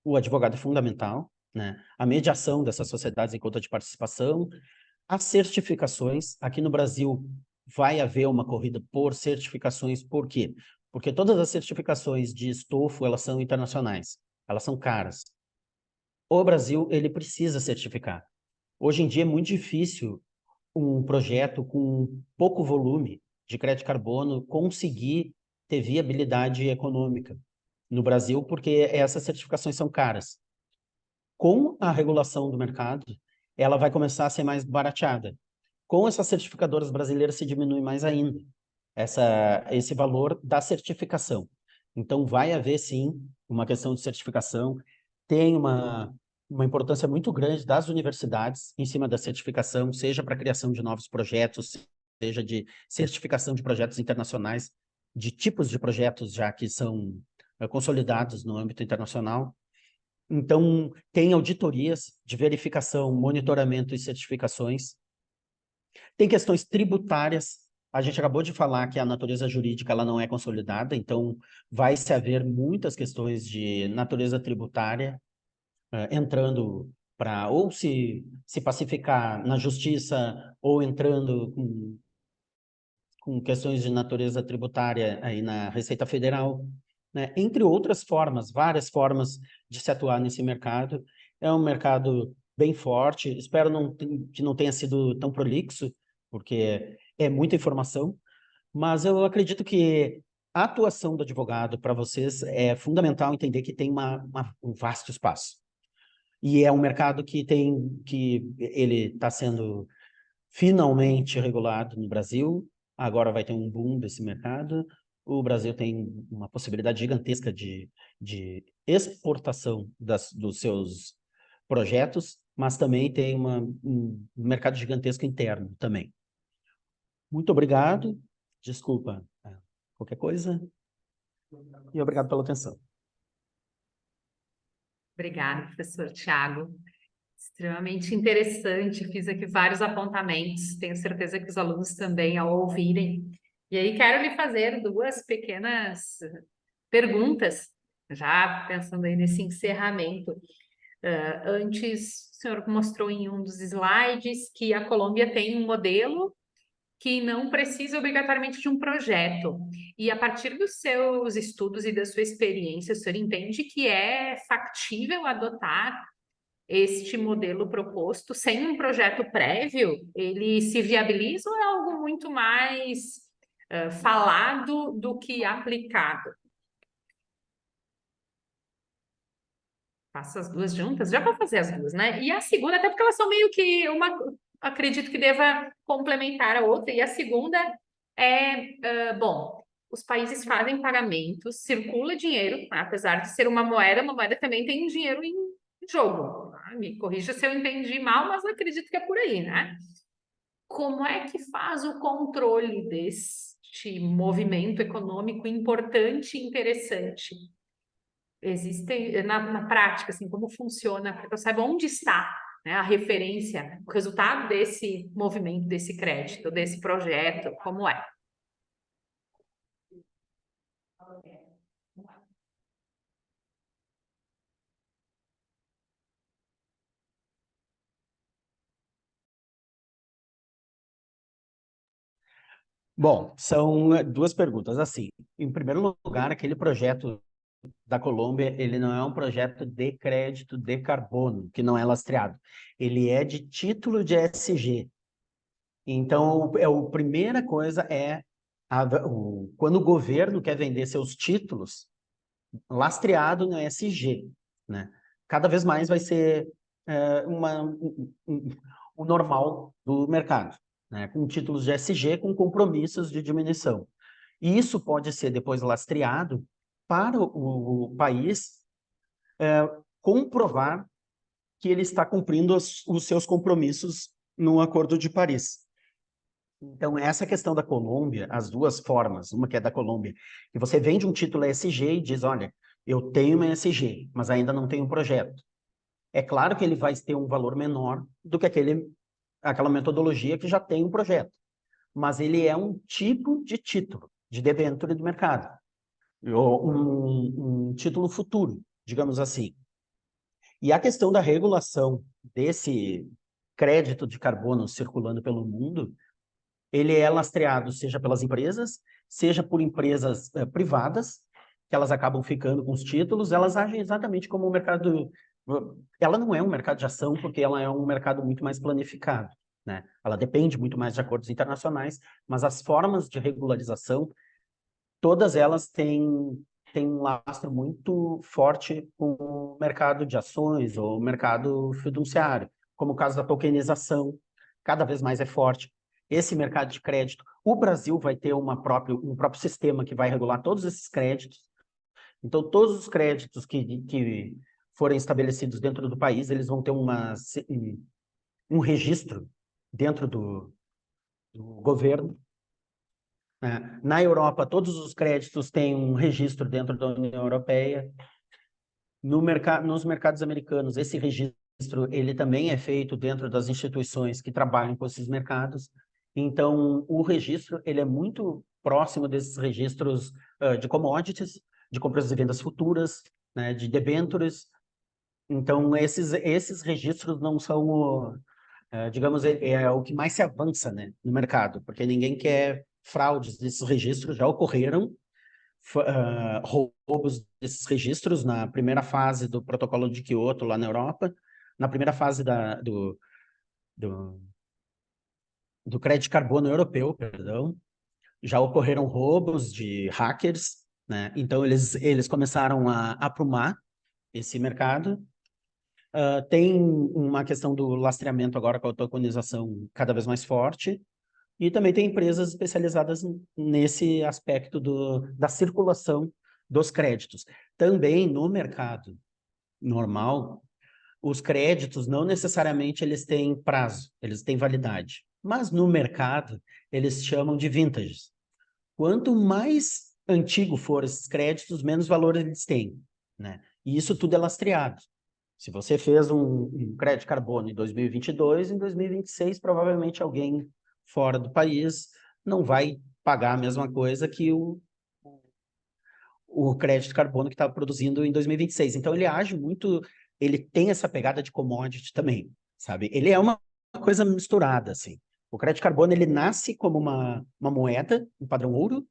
O advogado é fundamental, né? A mediação dessas sociedades em conta de participação, as certificações. Aqui no Brasil vai haver uma corrida por certificações. Por quê? Porque todas as certificações de estofo, elas são internacionais. Elas são caras. O Brasil, ele precisa certificar. Hoje em dia é muito difícil um projeto com pouco volume de crédito carbono conseguir ter viabilidade econômica no Brasil, porque essas certificações são caras. Com a regulação do mercado, ela vai começar a ser mais barateada. Com essas certificadoras brasileiras se diminui mais ainda esse valor da certificação. Então, vai haver, sim, uma questão de certificação. Tem uma importância muito grande das universidades em cima da certificação, seja para a criação de novos projetos, seja de certificação de projetos internacionais, de tipos de projetos já que são consolidados no âmbito internacional. Então, tem auditorias de verificação, monitoramento e certificações. Tem questões tributárias. A gente acabou de falar que a natureza jurídica ela não é consolidada, então vai se haver muitas questões de natureza tributária entrando para ou se pacificar na justiça ou entrando com questões de natureza tributária aí na Receita Federal, né? Entre outras formas, várias formas de se atuar nesse mercado. É um mercado bem forte, espero que não tenha sido tão prolixo, porque é muita informação, mas eu acredito que a atuação do advogado para vocês é fundamental entender que tem um vasto espaço. E é um mercado que ele está sendo finalmente regulado no Brasil. Agora vai ter um boom desse mercado. O Brasil tem uma possibilidade gigantesca de exportação dos seus projetos, mas também tem um mercado gigantesco interno também. Muito obrigado. Desculpa qualquer coisa. E obrigado pela atenção. Obrigada, professor Tiago. Extremamente interessante, fiz aqui vários apontamentos, tenho certeza que os alunos também, ao ouvirem. E aí, quero lhe fazer duas pequenas perguntas, já pensando aí nesse encerramento. Antes, o senhor mostrou em um dos slides que a Colômbia tem um modelo que não precisa obrigatoriamente de um projeto. E a partir dos seus estudos e da sua experiência, o senhor entende que é factível adotar este modelo proposto sem um projeto prévio? Ele se viabiliza ou é algo muito mais falado do que aplicado? Faço as duas juntas, já vou fazer as duas, né? E a segunda, até porque elas são meio que uma, acredito que deva complementar a outra. E a segunda é, bom, os países fazem pagamentos, circula dinheiro, né? Apesar de ser uma moeda também tem dinheiro em jogo. Tá? Me corrija se eu entendi mal, mas eu acredito que é por aí, né? Como é que faz o controle deste movimento econômico importante e interessante? Existem, na prática, assim, como funciona, para que eu saiba onde está, né, a referência, o resultado desse movimento, desse crédito, desse projeto, como é? Bom, são duas perguntas. Assim, em primeiro lugar, aquele projeto da Colômbia, ele não é um projeto de crédito de carbono, que não é lastreado. Ele é de título de ESG. Então, a primeira coisa é quando o governo quer vender seus títulos lastreado no ESG, né? Cada vez mais vai ser o normal do mercado, né? Com títulos de ESG, com compromissos de diminuição. E isso pode ser depois lastreado para o país comprovar que ele está cumprindo os seus compromissos no Acordo de Paris. Então, essa questão da Colômbia, as duas formas, uma que é da Colômbia, que você vende um título ESG e diz, olha, eu tenho uma ESG, mas ainda não tenho um projeto. É claro que ele vai ter um valor menor do que aquela metodologia que já tem um projeto, mas ele é um tipo de título, de debênture do mercado, ou um título futuro, digamos assim. E a questão da regulação desse crédito de carbono circulando pelo mundo, ele é lastreado seja pelas empresas, seja por empresas privadas, que elas acabam ficando com os títulos, elas agem exatamente como o mercado. Ela não é um mercado de ação, porque ela é um mercado muito mais planificado, né? Ela depende muito mais de acordos internacionais, mas as formas de regularização, todas elas têm um lastro muito forte com o mercado de ações ou o mercado fiduciário, como o caso da tokenização, cada vez mais é forte. Esse mercado de crédito, o Brasil vai ter um próprio sistema que vai regular todos esses créditos. Então, todos os créditos que forem estabelecidos dentro do país, eles vão ter um registro dentro do governo, né? Na Europa, todos os créditos têm um registro dentro da União Europeia. Nos mercados americanos, esse registro ele também é feito dentro das instituições que trabalham com esses mercados. Então, o registro ele é muito próximo desses registros de commodities, de compras e vendas futuras, né, de debêntures. Então, esses registros não são digamos, é o que mais se avança, né, no mercado, porque ninguém quer fraudes desses registros, já ocorreram roubos desses registros na primeira fase do protocolo de Kyoto, lá na Europa, na primeira fase do, do crédito carbono europeu, perdão, já ocorreram roubos de hackers, né? Então, eles começaram a aprumar esse mercado. Tem uma questão do lastreamento agora com a tokenização cada vez mais forte, e também tem empresas especializadas nesse aspecto da circulação dos créditos. Também no mercado normal, os créditos não necessariamente eles têm prazo, eles têm validade. Mas no mercado, eles chamam de vintages. Quanto mais antigo for esses créditos, menos valor eles têm, né? E isso tudo é lastreado. Se você fez um crédito carbono em 2022, em 2026, provavelmente alguém fora do país não vai pagar a mesma coisa que o crédito carbono que estava produzindo em 2026. Então, ele age muito, ele tem essa pegada de commodity também, sabe? Ele é uma coisa misturada, assim. O crédito carbono, ele nasce como uma moeda, um padrão ouro,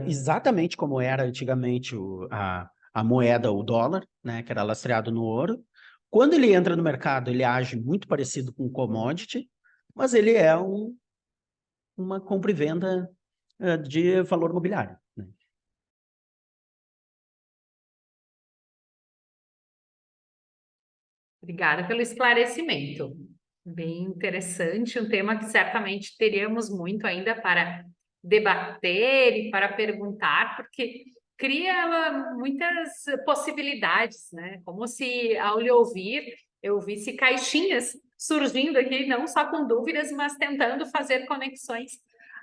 exatamente como era antigamente a moeda, o dólar, né, que era lastreado no ouro. Quando ele entra no mercado, ele age muito parecido com commodity, mas ele é uma compra e venda de valor mobiliário, né? Obrigada pelo esclarecimento. Bem interessante, um tema que certamente teríamos muito ainda para debater e para perguntar, porque cria muitas possibilidades, né? Como se, ao lhe ouvir, eu visse caixinhas surgindo aqui, não só com dúvidas, mas tentando fazer conexões.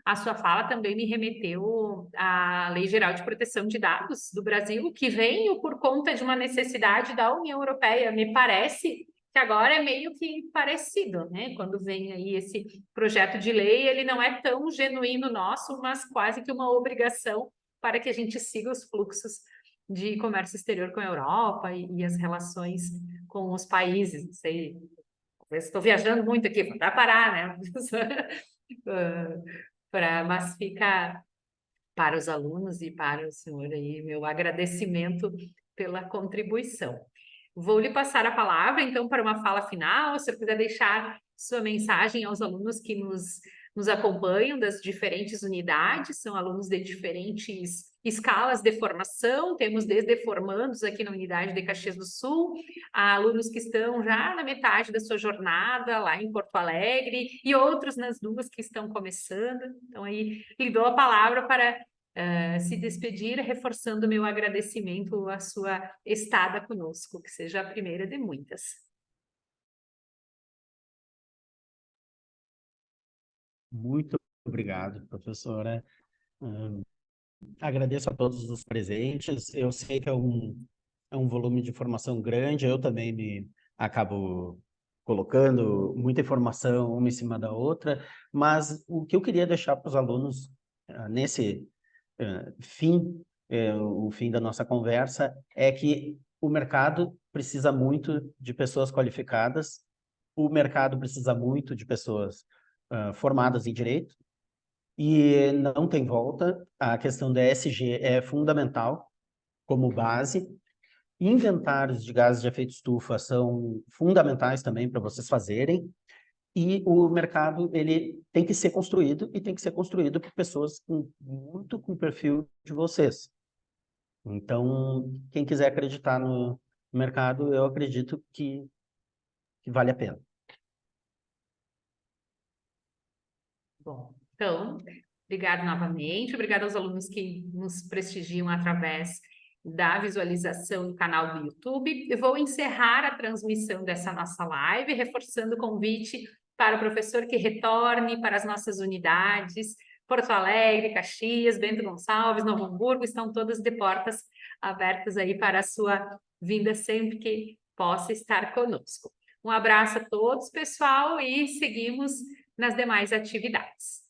A sua fala também me remeteu à Lei Geral de Proteção de Dados do Brasil, que veio por conta de uma necessidade da União Europeia. Me parece que agora é meio que parecido, né? Quando vem aí esse projeto de lei, ele não é tão genuíno nosso, mas quase que uma obrigação para que a gente siga os fluxos de comércio exterior com a Europa e as relações com os países. Não sei, estou viajando muito aqui, para parar, né? Mas fica para os alunos e para o senhor aí meu agradecimento pela contribuição. Vou lhe passar a palavra, então, para uma fala final, se eu quiser deixar sua mensagem aos alunos que nos acompanham das diferentes unidades, são alunos de diferentes escalas de formação, temos desde formandos aqui na unidade de Caxias do Sul, a alunos que estão já na metade da sua jornada lá em Porto Alegre e outros nas duas que estão começando. Então, aí, lhe dou a palavra para se despedir, reforçando meu agradecimento à sua estada conosco, que seja a primeira de muitas. Muito obrigado, professora. Agradeço a todos os presentes. Eu sei que é um volume de informação grande, eu também me acabo colocando muita informação uma em cima da outra, mas o que eu queria deixar para os alunos nesse o fim da nossa conversa, é que o mercado precisa muito de pessoas qualificadas, o mercado precisa muito de pessoas formadas em direito, e não tem volta. A questão da ESG é fundamental como base. Inventários de gases de efeito estufa são fundamentais também para vocês fazerem. E o mercado ele tem que ser construído e tem que ser construído por pessoas muito com o perfil de vocês. Então, quem quiser acreditar no mercado, eu acredito que vale a pena. Bom, então, obrigado novamente, obrigado aos alunos que nos prestigiam através da visualização do canal do YouTube. Eu vou encerrar a transmissão dessa nossa live, reforçando o convite para o professor que retorne para as nossas unidades, Porto Alegre, Caxias, Bento Gonçalves, Novo Hamburgo, estão todas de portas abertas aí para a sua vinda sempre que possa estar conosco. Um abraço a todos, pessoal, e seguimos nas demais atividades.